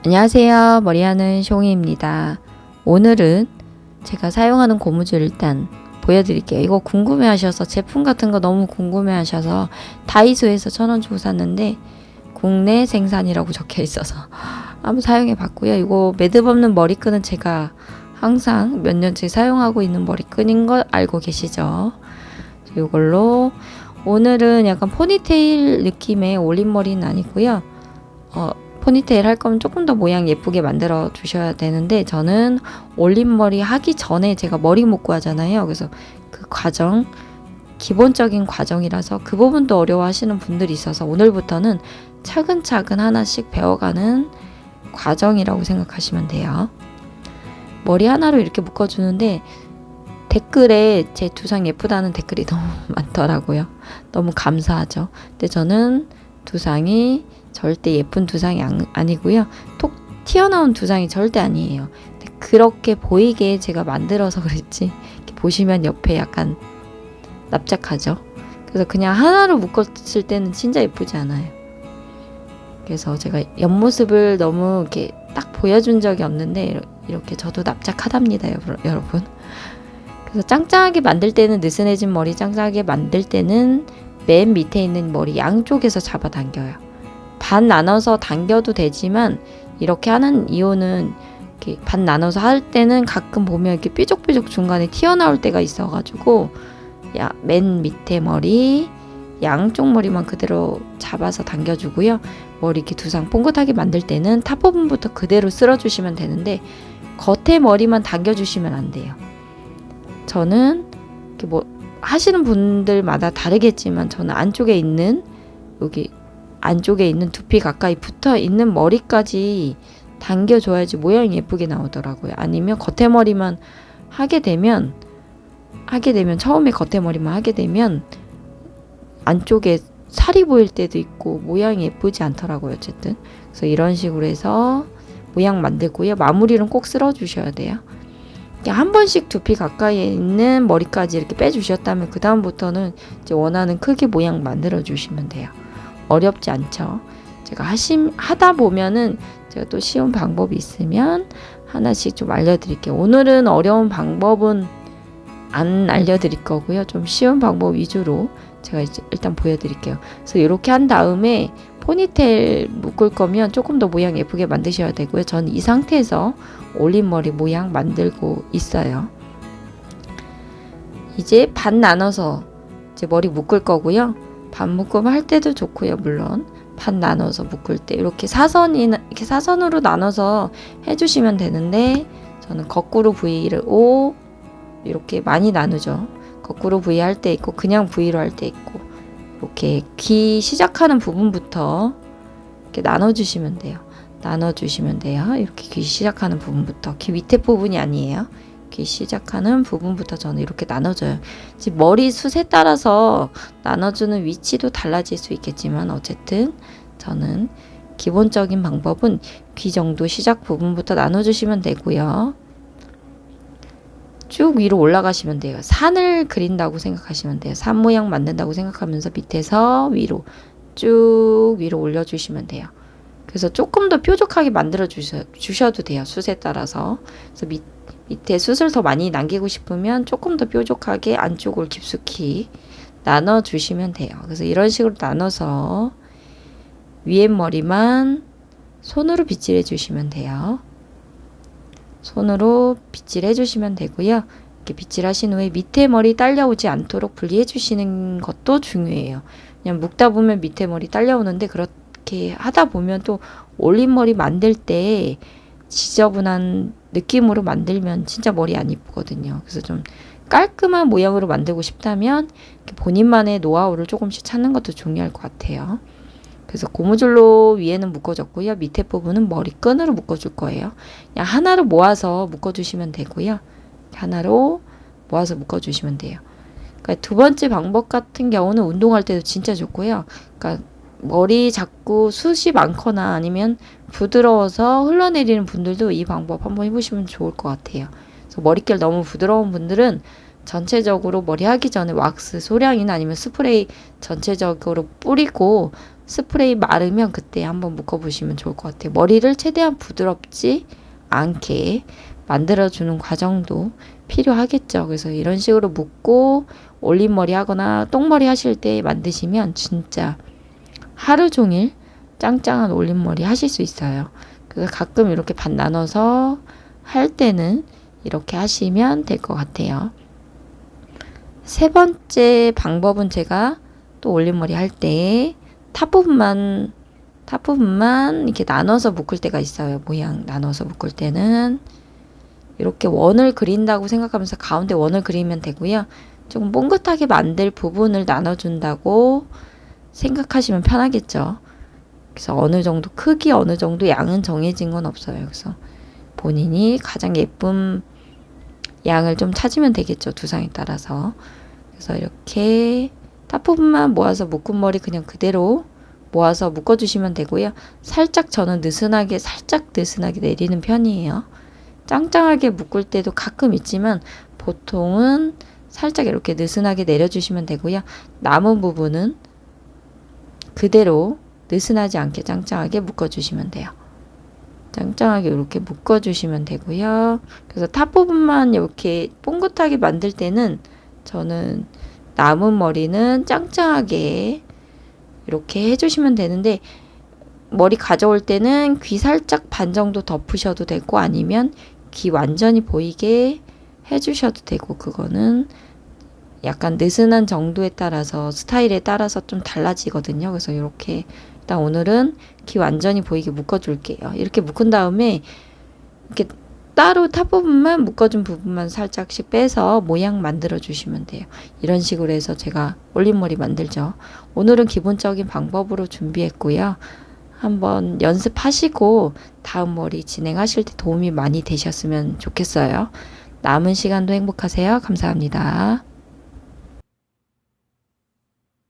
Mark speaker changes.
Speaker 1: 안녕하세요. 머리하는 숑이입니다. 오늘은 제가 사용하는 고무줄 일단 보여드릴게요. 이거 궁금해하셔서 제품 같은 거 너무 궁금해하셔서 다이소에서 1,000원 주고 샀는데 국내 생산이라고 적혀 있어서 한번 사용해 봤고요. 이거 매듭 없는 머리끈은 제가 항상 몇 년째 사용하고 있는 머리끈인 걸 알고 계시죠? 이걸로 오늘은 약간 포니테일 느낌의 올림머리는 아니고요. 포니테일 할 거면 조금 더 모양 예쁘게 만들어 주셔야 되는데 저는 올림머리 하기 전에 제가 머리 묶고 하잖아요. 그래서 그 과정, 기본적인 과정이라서 그 부분도 어려워하시는 분들이 있어서 오늘부터는 차근차근 하나씩 배워가는 과정이라고 생각하시면 돼요. 머리 하나로 이렇게 묶어주는데 댓글에 제 두상 예쁘다는 댓글이 너무 많더라고요. 너무 감사하죠. 근데 저는 두상이 절대 예쁜 두상이 아니고요. 톡 튀어나온 두상이 절대 아니에요. 그렇게 보이게 제가 만들어서 그랬지. 이렇게 보시면 옆에 약간 납작하죠. 그래서 그냥 하나로 묶었을 때는 진짜 예쁘지 않아요. 그래서 제가 옆모습을 너무 이렇게 딱 보여준 적이 없는데 이렇게 저도 납작하답니다, 여러분. 그래서 짱짱하게 만들 때는 느슨해진 머리 짱짱하게 만들 때는 맨 밑에 있는 머리 양쪽에서 잡아당겨요. 반 나눠서 당겨도 되지만 이렇게 하는 이유는 이렇게 반 나눠서 할 때는 가끔 보면 이렇게 삐죽삐죽 중간에 튀어나올 때가 있어가지고 맨 밑에 머리 양쪽 머리만 그대로 잡아서 당겨주고요. 머리 이렇게 두상 뽕긋하게 만들 때는 탑 부분부터 그대로 쓸어주시면 되는데 겉에 머리만 당겨주시면 안 돼요. 저는 이렇게 뭐 하시는 분들마다 다르겠지만 저는 안쪽에 있는 여기 안쪽에 있는 두피 가까이 붙어 있는 머리까지 당겨줘야지 모양이 예쁘게 나오더라고요. 아니면 겉에 머리만 하게 되면 처음에 겉에 머리만 하게 되면 안쪽에 살이 보일 때도 있고 모양이 예쁘지 않더라고요. 어쨌든 그래서 이런 식으로 해서 모양 만들고요. 마무리는 꼭 쓸어주셔야 돼요. 한 번씩 두피 가까이에 있는 머리까지 이렇게 빼주셨다면 그 다음부터는 이제 원하는 크기 모양 만들어 주시면 돼요. 어렵지 않죠. 제가 하다 보면은 제가 또 쉬운 방법이 있으면 하나씩 좀 알려드릴게요. 오늘은 어려운 방법은 안 알려드릴 거고요. 좀 쉬운 방법 위주로 제가 이제 일단 보여드릴게요. 그래서 이렇게 한 다음에 포니테일 묶을 거면 조금 더 모양 예쁘게 만드셔야 되고요. 전 이 상태에서 올림머리 모양 만들고 있어요. 이제 반 나눠서 이제 머리 묶을 거고요. 반 묶음 할 때도 좋고요. 물론 반 나눠서 묶을 때 이렇게 사선으로 나눠서 해주시면 되는데 저는 거꾸로 V를 이렇게 많이 나누죠. 거꾸로 V 할 때 있고 그냥 V로 할 때 있고 이렇게 귀 시작하는 부분부터 이렇게 나눠주시면 돼요. 이렇게 귀 시작하는 부분부터 귀 밑에 부분이 아니에요. 귀 시작하는 부분부터 저는 이렇게 나눠줘요. 지금 머리 숱에 따라서 나눠주는 위치도 달라질 수 있겠지만 어쨌든 저는 기본적인 방법은 귀 정도 시작 부분부터 나눠주시면 되고요. 쭉 위로 올라가시면 돼요. 산을 그린다고 생각하시면 돼요. 산 모양 만든다고 생각하면서 밑에서 위로 쭉 위로 올려주시면 돼요. 그래서 조금 더 뾰족하게 만들어 주셔도 돼요. 숱에 따라서. 그래서 밑에 숱을 더 많이 남기고 싶으면 조금 더 뾰족하게 안쪽을 깊숙이 나눠 주시면 돼요. 그래서 이런 식으로 나눠서 위에 머리만 손으로 빗질해 주시면 돼요. 손으로 빗질해 주시면 되고요. 이렇게 빗질하신 후에 밑에 머리 딸려오지 않도록 분리해 주시는 것도 중요해요. 그냥 묶다 보면 밑에 머리 딸려오는데 그렇게 하다 보면 또 올림머리 만들 때 지저분한 느낌으로 만들면 진짜 머리 안 이쁘거든요. 그래서 좀 깔끔한 모양으로 만들고 싶다면 본인만의 노하우를 조금씩 찾는 것도 중요할 것 같아요. 그래서 고무줄로 위에는 묶어줬고요. 밑에 부분은 머리끈으로 묶어줄 거예요. 그냥 하나로 모아서 묶어주시면 되고요. 하나로 모아서 묶어주시면 돼요. 그러니까 두 번째 방법 같은 경우는 운동할 때도 진짜 좋고요. 그러니까 머리 자꾸 숱이 많거나 아니면 부드러워서 흘러내리는 분들도 이 방법 한번 해보시면 좋을 것 같아요. 그래서 머릿결 너무 부드러운 분들은 전체적으로 머리 하기 전에 왁스 소량이나 아니면 스프레이 전체적으로 뿌리고 스프레이 마르면 그때 한번 묶어보시면 좋을 것 같아요. 머리를 최대한 부드럽지 않게 만들어주는 과정도 필요하겠죠. 그래서 이런 식으로 묶고 올림머리 하거나 똥머리 하실 때 만드시면 진짜 하루 종일 짱짱한 올림머리 하실 수 있어요. 그래서 가끔 이렇게 반 나눠서 할 때는 이렇게 하시면 될 것 같아요. 세 번째 방법은 제가 또 올림머리 할 때 탑 부분만 이렇게 나눠서 묶을 때가 있어요. 모양 나눠서 묶을 때는 이렇게 원을 그린다고 생각하면서 가운데 원을 그리면 되고요. 조금 뽕긋하게 만들 부분을 나눠준다고 생각하시면 편하겠죠. 그래서 어느 정도 크기, 어느 정도 양은 정해진 건 없어요. 그래서 본인이 가장 예쁜 양을 좀 찾으면 되겠죠. 두상에 따라서. 그래서 이렇게 탑 부분만 모아서 묶은 머리 그냥 그대로 모아서 묶어주시면 되고요. 살짝 저는 살짝 느슨하게 내리는 편이에요. 짱짱하게 묶을 때도 가끔 있지만 보통은 살짝 이렇게 느슨하게 내려주시면 되고요. 남은 부분은 그대로 느슨하지 않게 짱짱하게 묶어주시면 돼요. 짱짱하게 이렇게 묶어주시면 되고요. 그래서 탑 부분만 이렇게 뽕긋하게 만들 때는 저는 남은 머리는 짱짱하게 이렇게 해주시면 되는데 머리 가져올 때는 귀 살짝 반 정도 덮으셔도 되고 아니면 귀 완전히 보이게 해주셔도 되고 그거는 약간 느슨한 정도에 따라서 스타일에 따라서 좀 달라지거든요. 그래서 이렇게 일단 오늘은 귀 완전히 보이게 묶어줄게요. 이렇게 묶은 다음에 이렇게 따로 탑 부분만 묶어준 부분만 살짝씩 빼서 모양 만들어 주시면 돼요. 이런 식으로 해서 제가 올림머리 만들죠. 오늘은 기본적인 방법으로 준비했고요. 한번 연습하시고 다음 머리 진행하실 때 도움이 많이 되셨으면 좋겠어요. 남은 시간도 행복하세요. 감사합니다.